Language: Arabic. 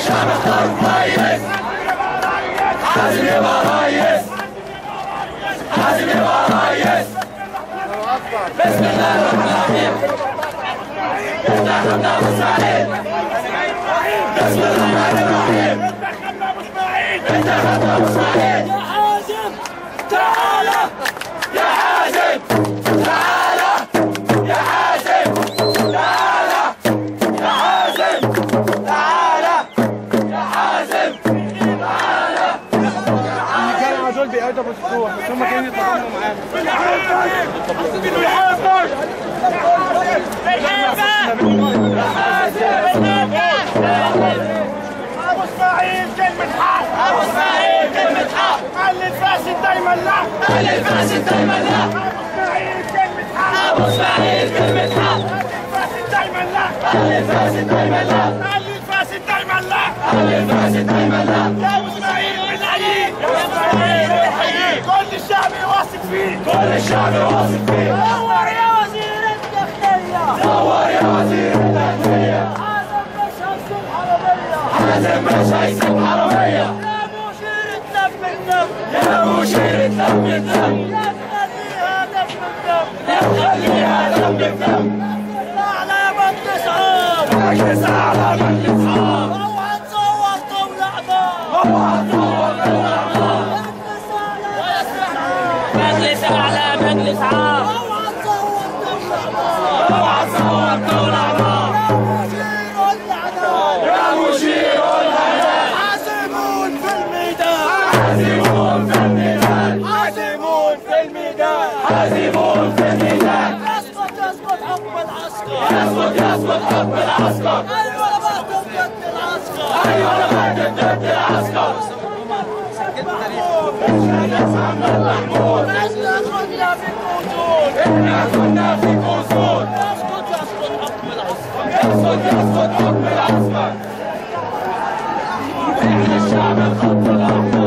الشعب اختار كويس. حازم يبقى ريس، حازم يبقى ريس. بسم الله الرحمن الرحيم. انتخبنا ابو اسماعيل. بسم الله الرحمن الرحيم. انتخبنا ابو اسماعيل. يا حازم تعالى، يا حازم تعالى، يا حازم تعالى، يا حازم تعالى، يا حازم تعالى. اللي كانوا على دول بيقدموا السطوح بس هم كانوا يتضامنوا معانا. ابو اسماعيل كلمة حق، ابو اسماعيل كلمة حق. خلي الفاسد دايما لا، خلي الفاسد دايما لا. ابو اسماعيل كلمة حق، ابو اسماعيل كلمة حق. خلي الفاسد دايما لا، خلي الفاسد دايما لا، خلي الفاسد دايما لا، خلي الفاسد دايما لا. يا ابو اسماعيل بنحييك، يا ابو اسماعيل بنحييك. كل الشعب واثق فيك، كل الشعب واثق فيك. دور يا وزير الداخلية، دور يا وزير الداخلية. حازم مش هيسيب حرامية. يا مشير الدم الدم، يا مشير الدم الدم. لا تخليها دم الدم، لا تخليها دم الدم. على مجلس عام، مجلس على مجلس عام. اوعى تصور طول اعضاء، اوعى تصور طول اعضاء. مجلس اعلى مجلس عام. اوعى تصور طول اعضاء، اوعى تصور طول اعضاء. يا مشير الهلال، حازمون في الميدان، حازمون في الميدان، حازمون في الميدان، حازمون في الميدان. يسقط يسقط حكم العسكر، يسقط يسقط حكم العسكر. ايوه باطل ضد العسكر، ايوه باطل ضد العسكر. محمد محمود، احنا كنا في كوزون، احنا كنا في كوزون. يسقط يسقط حكم العسكر، يسقط يسقط حكم العسكر. احنا الشعب الخط الاحمر.